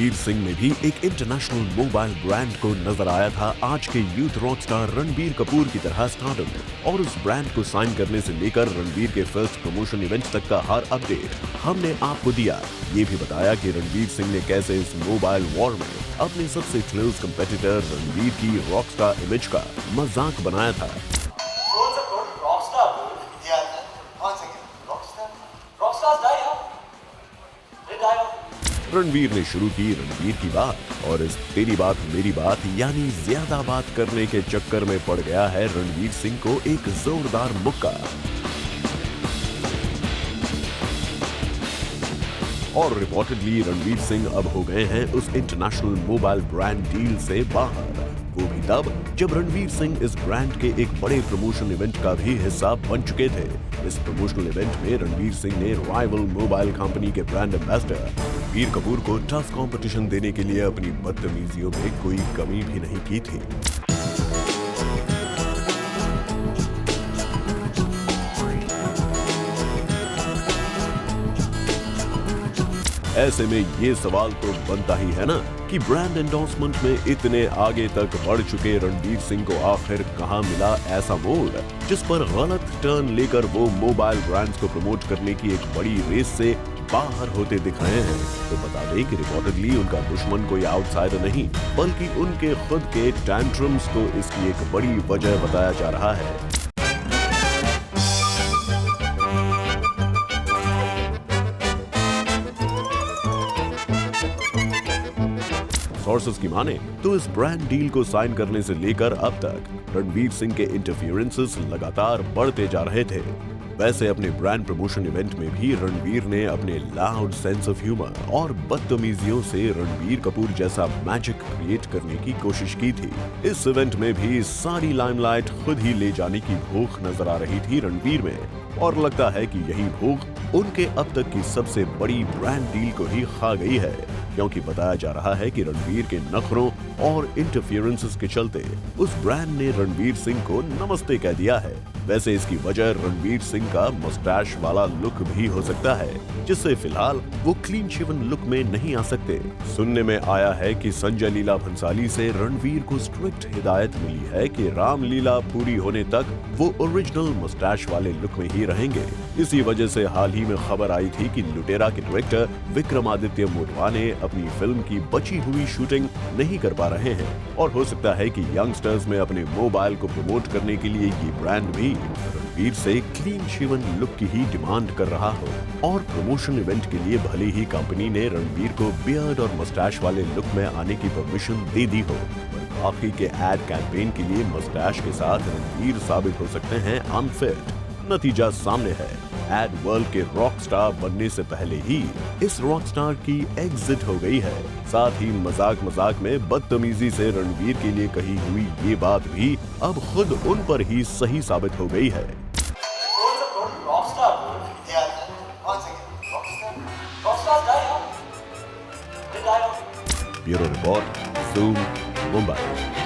रणवीर सिंह में भी एक इंटरनेशनल मोबाइल ब्रांड को नजर आया था आज के youth rock star Ranbir Kapoor की तरह स्टारडम। और उस ब्रांड को साइन करने से लेकर रणबीर के फर्स्ट प्रमोशन इवेंट तक का हर अपडेट हमने आपको दिया। ये भी बताया कि रणबीर सिंह ने कैसे इस मोबाइल वॉर में अपने सबसे क्लोज कंपेटिटर रणबीर की रॉकस्टार इमेज का मजाक बनाया था। रणबीर ने शुरू की रणबीर की बात और इस तेरी बात मेरी बात यानी ज्यादा बात करने के चक्कर में पड़ गया है रणबीर सिंह को एक जोरदार मुक्का। और रिपोर्टेडली रणबीर सिंह अब हो गए हैं उस इंटरनेशनल मोबाइल ब्रांड डील से बाहर, वो भी तब जब रणबीर सिंह इस ब्रांड के एक बड़े प्रमोशन इवेंट का भी हिस्सा बन चुके थे। इस प्रमोशनल इवेंट में रणबीर सिंह ने राइवल मोबाइल कंपनी के ब्रांड एम्बेसडर रणबीर कपूर को टफ कंपटीशन देने के लिए अपनी बदतमीजियों में कोई कमी भी नहीं की थी। ऐसे में ये सवाल तो बनता ही है ना कि ब्रांड एंडोर्समेंट में इतने आगे तक बढ़ चुके रणबीर सिंह को आखिर कहां मिला ऐसा मोड़ जिस पर गलत टर्न लेकर वो मोबाइल ब्रांड्स को प्रमोट करने की एक बड़ी रेस से बाहर होते दिख रहे हैं। तो बता दें कि रिपोर्टेडली उनका दुश्मन कोई आउटसाइडर नहीं बल्कि उनके खुद के टैंट्रम्स को इसकी एक बड़ी वजह बताया जा रहा है। सोर्सेस की माने तो इस ब्रांड डील को साइन करने से लेकर अब तक रणबीर सिंह के इंटरफियरेंसेस लगातार बढ़ते जा रहे थे। वैसे अपने ब्रांड प्रमोशन इवेंट में भी रणबीर ने अपने लाउड सेंस ऑफ ह्यूमर और बदतमीजियों से रणबीर कपूर जैसा मैजिक क्रिएट करने की कोशिश की थी। इस इवेंट में भी सारी लाइमलाइट खुद ही ले जाने की भूख नजर आ रही थी रणबीर में, और लगता है कि यही भूख उनके अब तक की सबसे बड़ी ब्रांड डील को ही खा गई है, क्योंकि बताया जा रहा है कि रणबीर के नखरों और इंटरफियरेंसेस के चलते उस ब्रांड ने रणबीर सिंह को नमस्ते कह दिया है। वैसे इसकी वजह रणबीर सिंह का मुस्टैश वाला लुक भी हो सकता है, जिससे फिलहाल वो क्लीन शेवन लुक में नहीं आ सकते। सुनने में आया है कि संजय लीला भंसाली से रणबीर को स्ट्रिक्ट हिदायत मिली है कि रामलीला पूरी होने तक वो ओरिजिनल मुस्टैश वाले लुक में ही रहेंगे। इसी वजह से हाल ही में खबर आई थी कि लुटेरा के डायरेक्टर विक्रमादित्य मोटवाने अपनी फिल्म की बची हुई शूटिंग नहीं कर पा रहे हैं, और हो सकता है कि यंगस्टर्स में अपने मोबाइल को प्रमोट करने के लिए ये ब्रांड भी रणबीर से क्लीन शेवन लुक की ही डिमांड कर रहा हो। और प्रमोशन इवेंट के लिए भले ही कंपनी ने रणबीर को बियर्ड और मस्टैश वाले लुक में आने की परमिशन दे दी हो, पर बाकी के एड कैंपेन के लिए मस्टैश के साथ रणबीर साबित हो सकते हैं अनफिट। नतीजा सामने है, एड वर्ल्ड के रॉक स्टार बनने से पहले ही इस रॉक स्टार की एग्जिट हो गई है। साथ ही मजाक मजाक में बदतमीजी से रणबीर के लिए कही हुई ये बात भी अब खुद उन पर ही सही साबित हो गई है। Bureau report, zoom, Mumbai.